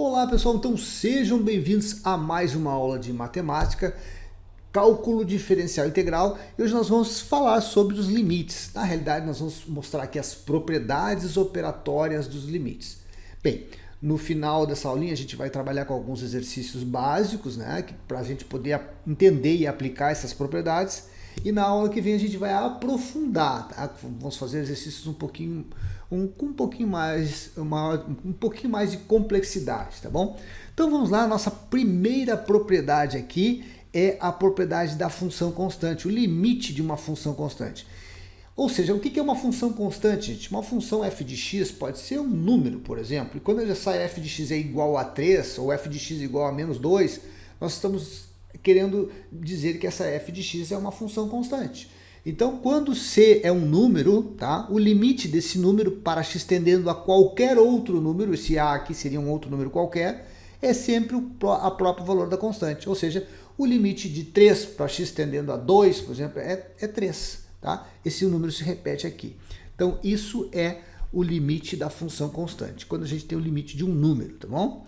Olá pessoal, então sejam bem-vindos a mais uma aula de matemática, cálculo diferencial integral, e hoje nós vamos falar sobre os limites. Na realidade, nós vamos mostrar aqui as propriedades operatórias dos limites. Bem, no final dessa aulinha a gente vai trabalhar com alguns exercícios básicos, né, para a gente poder entender e aplicar essas propriedades, e na aula que vem a gente vai aprofundar, tá? Vamos fazer exercícios com um pouquinho mais de complexidade, tá bom? Então vamos lá, a nossa primeira propriedade aqui é a propriedade da função constante, o limite de uma função constante. Ou seja, o que é uma função constante, gente? Uma função f de x pode ser um número, por exemplo, e quando essa f de x é igual a 3, ou f de x é igual a menos 2, nós estamos querendo dizer que essa f de x é uma função constante. Então, quando c é um número, tá? O limite desse número para x tendendo a qualquer outro número, esse a aqui seria um outro número qualquer, é sempre a próprio valor da constante. Ou seja, o limite de 3 para x tendendo a 2, por exemplo, é 3. Tá? Esse número se repete aqui. Então, isso é o limite da função constante, quando a gente tem o limite de um número, tá bom?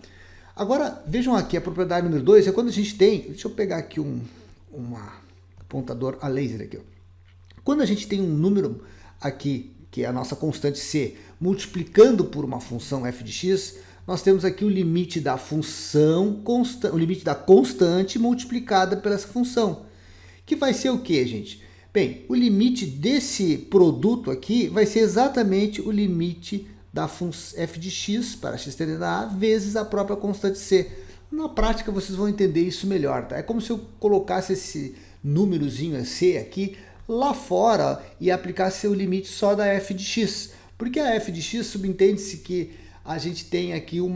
Agora, vejam aqui, a propriedade número 2 é quando a gente tem, deixa eu pegar aqui um apontador a laser aqui, ó. Quando a gente tem um número aqui, que é a nossa constante c, multiplicando por uma função f de x, nós temos aqui o limite da função constante, o limite da constante multiplicada pela essa função, que vai ser o que, gente? Bem, o limite desse produto aqui vai ser exatamente o limite da função f de x para x tendendo a vezes a própria constante c. Na prática vocês vão entender isso melhor, tá? É como se eu colocasse esse númerozinho c aqui lá fora e aplicasse o limite só da f de x. Porque a f de x subentende-se que a gente tem aqui um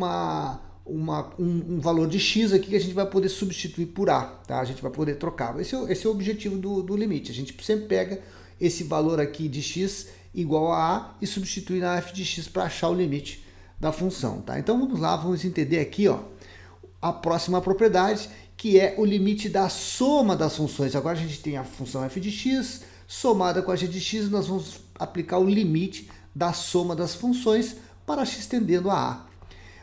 valor de x aqui que a gente vai poder substituir por a, tá? A gente vai poder trocar. Esse é o objetivo do limite. A gente sempre pega esse valor aqui de x igual a a e substitui na f de x para achar o limite da função, tá? Então vamos lá, vamos entender aqui, ó, a próxima propriedade, que é o limite da soma das funções. Agora a gente tem a função f de x somada com a g de x, nós vamos aplicar o limite da soma das funções para x tendendo a a.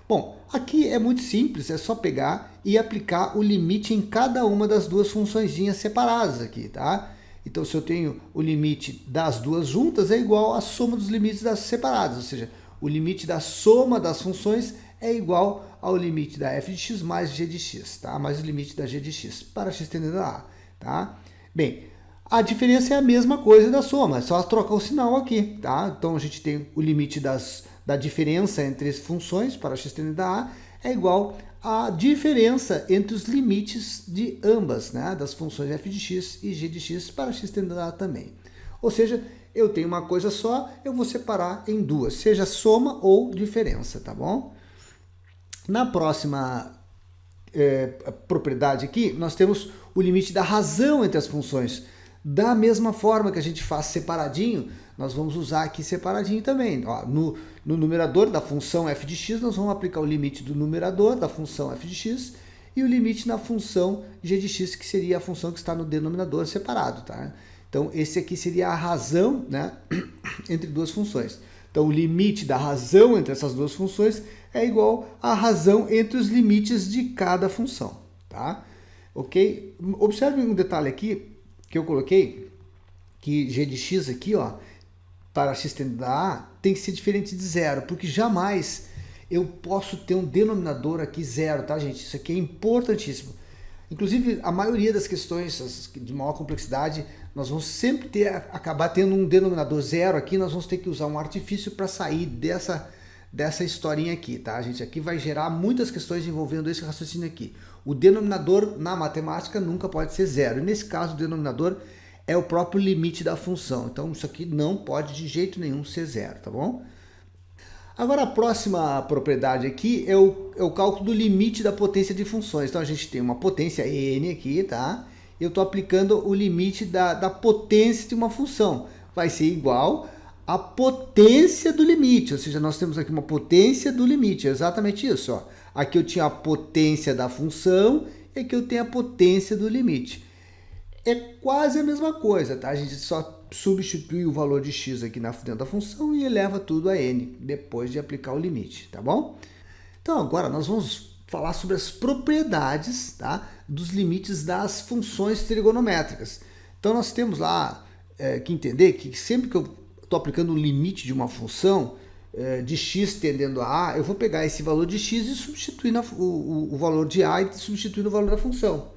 Bom, aqui é muito simples, é só pegar e aplicar o limite em cada uma das duas funçõezinhas separadas aqui, tá? Então, se eu tenho o limite das duas juntas, é igual à soma dos limites das separadas, ou seja, o limite da soma das funções é igual ao limite da f de x mais g de x, tá? Mais o limite da g de x para x tendendo a a, tá? Bem, a diferença é a mesma coisa da soma, é só trocar o sinal aqui, tá? Então, a gente tem o limite da diferença entre as funções para x tendendo a a é igual à diferença entre os limites de ambas, né? Das funções f de x e g de x para x tendendo a a também. Ou seja, eu tenho uma coisa só, eu vou separar em duas, seja soma ou diferença, tá bom? Na próxima propriedade aqui, nós temos o limite da razão entre as funções. Da mesma forma que a gente faz separadinho, nós vamos usar aqui separadinho também. Ó, no numerador da função f de x, nós vamos aplicar o limite do numerador da função f de x e o limite na função g de x, que seria a função que está no denominador separado, tá? Então, esse aqui seria a razão, né, entre duas funções. Então, o limite da razão entre essas duas funções é igual à razão entre os limites de cada função, tá? Ok? Observe um detalhe aqui que eu coloquei, que g de x aqui, ó, para x tendendo a a, tem que ser diferente de zero, porque jamais eu posso ter um denominador aqui zero, tá, gente? Isso aqui é importantíssimo. Inclusive, a maioria das questões de maior complexidade, nós vamos sempre acabar tendo um denominador zero aqui, nós vamos ter que usar um artifício para sair dessa historinha aqui, tá? A gente aqui vai gerar muitas questões envolvendo esse raciocínio aqui. O denominador na matemática nunca pode ser zero. E nesse caso, o denominador é o próprio limite da função. Então, isso aqui não pode de jeito nenhum ser zero, tá bom? Agora, a próxima propriedade aqui é o cálculo do limite da potência de funções. Então, a gente tem uma potência n aqui, tá? Eu estou aplicando o limite da potência de uma função. Vai ser igual à potência do limite. Ou seja, nós temos aqui uma potência do limite. É exatamente isso, ó. Aqui eu tinha a potência da função e aqui eu tenho a potência do limite. É quase a mesma coisa, tá? A gente só substitui o valor de x aqui dentro da função e eleva tudo a n, depois de aplicar o limite, tá bom? Então agora nós vamos falar sobre as propriedades, tá, dos limites das funções trigonométricas. Então nós temos lá que entender que sempre que eu estou aplicando um limite de uma função de x tendendo a a, eu vou pegar esse valor de x e substituir o valor de a e substituir no valor da função.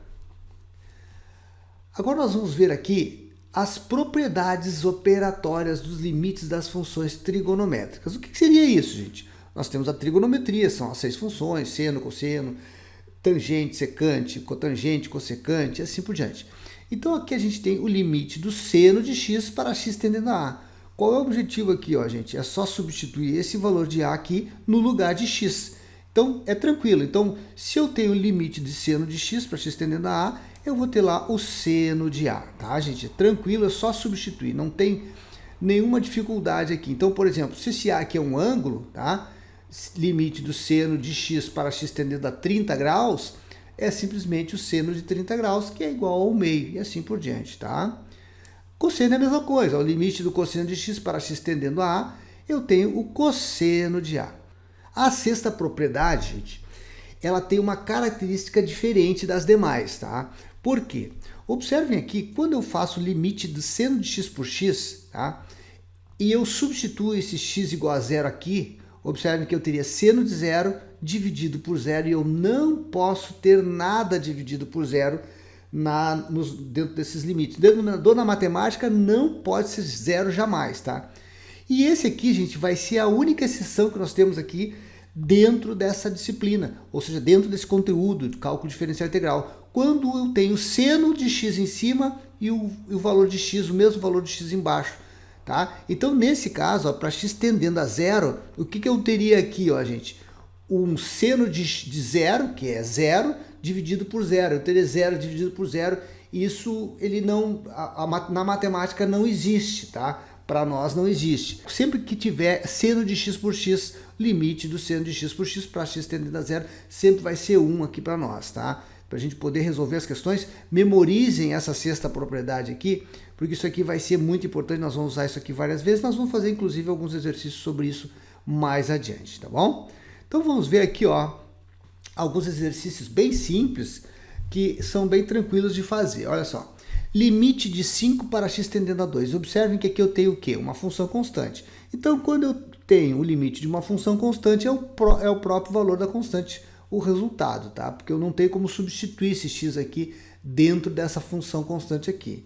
Agora nós vamos ver aqui as propriedades operatórias dos limites das funções trigonométricas. O que seria isso, gente? Nós temos a trigonometria, são as 6 funções, seno, cosseno, tangente, secante, cotangente, cossecante, e assim por diante. Então aqui a gente tem o limite do seno de x para x tendendo a a. Qual é o objetivo aqui, ó, gente? É só substituir esse valor de a aqui no lugar de x. Então é tranquilo. Então se eu tenho o limite de seno de x para x tendendo a a, eu vou ter lá o seno de a, tá, gente? É tranquilo, é só substituir, não tem nenhuma dificuldade aqui. Então, por exemplo, se esse a aqui é um ângulo, tá? Limite do seno de x para x tendendo a 30 graus, é simplesmente o seno de 30 graus, que é igual ao meio, e assim por diante, tá? Cosseno é a mesma coisa, o limite do cosseno de x para x tendendo a a, eu tenho o cosseno de a. A sexta propriedade, gente, ela tem uma característica diferente das demais, tá? Por quê? Observem aqui, quando eu faço o limite do seno de x por x, tá? E eu substituo esse x igual a zero aqui, observem que eu teria seno de zero dividido por zero e eu não posso ter nada dividido por zero dentro desses limites. O denominador na matemática não pode ser zero jamais, tá? E esse aqui, gente, vai ser a única exceção que nós temos aqui dentro dessa disciplina, ou seja, dentro desse conteúdo de cálculo diferencial integral, quando eu tenho seno de x em cima e o valor de x, o mesmo valor de x embaixo, tá? Então, nesse caso, para x tendendo a zero, o que eu teria aqui, ó, gente? Um seno de zero, que é zero, dividido por zero. Eu teria zero dividido por zero, isso ele não, na matemática não existe, tá? Para nós não existe. Sempre que tiver seno de x por x, limite do seno de x por x para x tendendo a zero, sempre vai ser 1 aqui para nós, tá? Para a gente poder resolver as questões, memorizem essa sexta propriedade aqui, porque isso aqui vai ser muito importante, nós vamos usar isso aqui várias vezes, nós vamos fazer inclusive alguns exercícios sobre isso mais adiante, tá bom? Então vamos ver aqui, ó, alguns exercícios bem simples, que são bem tranquilos de fazer, olha só. Limite de 5 para x tendendo a 2. Observem que aqui eu tenho o quê? Uma função constante. Então, quando eu tenho o limite de uma função constante, é o próprio valor da constante, o resultado, tá? Porque eu não tenho como substituir esse x aqui dentro dessa função constante aqui.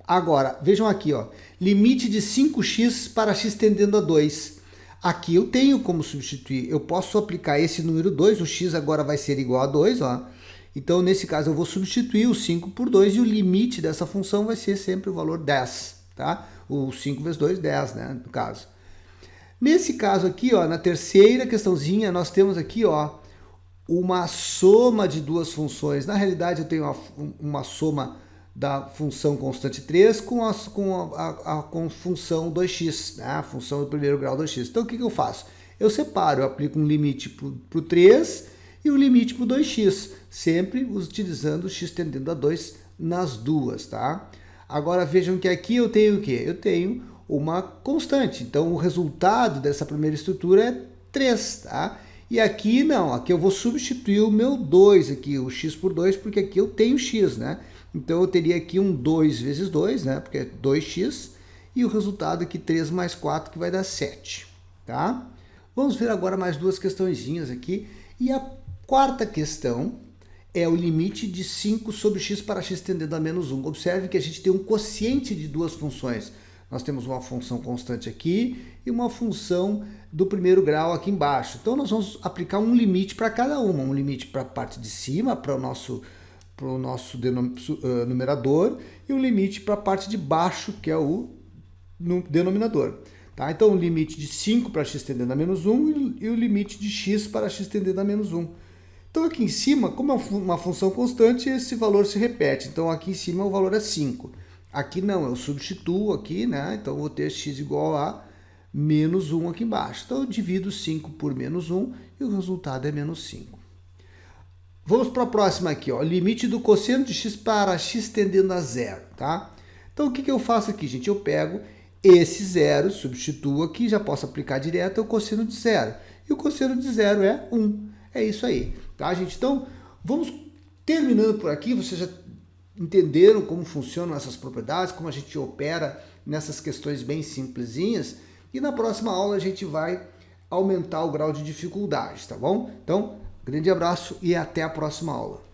Agora, vejam aqui, ó, limite de 5x para x tendendo a 2. Aqui eu tenho como substituir, eu posso aplicar esse número 2, o x agora vai ser igual a 2, ó. Então, nesse caso, eu vou substituir o 5 por 2 e o limite dessa função vai ser sempre o valor 10, tá? O 5 vezes 2, 10, né, no caso. Nesse caso aqui, ó, na terceira questãozinha, nós temos aqui, ó, uma soma de duas funções. Na realidade, eu tenho uma soma da função constante 3 com a função 2x, né? A função do primeiro grau 2x. Então, o que eu faço? Eu separo, eu aplico um limite para o 3 e o limite para o 2x, sempre utilizando o x tendendo a 2 nas duas, tá? Agora, vejam que aqui eu tenho o quê? Eu tenho uma constante. Então, o resultado dessa primeira estrutura é 3, tá? E aqui não, aqui eu vou substituir o meu 2 aqui, o x por 2, porque aqui eu tenho x, né? Então eu teria aqui um 2 vezes 2, né? Porque é 2x, e o resultado aqui 3 mais 4, que vai dar 7, tá? Vamos ver agora mais duas questõezinhas aqui. E a quarta questão é o limite de 5 sobre x para x tendendo a menos 1. Observe que a gente tem um quociente de duas funções. Nós temos uma função constante aqui e uma função do primeiro grau aqui embaixo. Então, nós vamos aplicar um limite para cada uma. Um limite para a parte de cima, para o nosso numerador, e um limite para a parte de baixo, que é o denominador. Tá? Então, o limite de 5 para x tendendo a menos 1 e o limite de x para x tendendo a menos 1. Então, aqui em cima, como é uma função constante, esse valor se repete. Então, aqui em cima o valor é 5. Aqui não, eu substituo aqui, né? Então, eu vou ter x igual a menos 1 aqui embaixo. Então, eu divido 5 por menos 1 e o resultado é menos 5. Vamos para a próxima aqui, ó. Limite do cosseno de x para x tendendo a zero, tá? Então, o que eu faço aqui, gente? Eu pego esse zero, substituo aqui, já posso aplicar direto o cosseno de zero. E o cosseno de zero é 1. É isso aí, tá, gente? Então, vamos terminando por aqui. Vocês já entenderam como funcionam essas propriedades, como a gente opera nessas questões bem simplesinhas. E na próxima aula a gente vai aumentar o grau de dificuldade, tá bom? Então, grande abraço e até a próxima aula.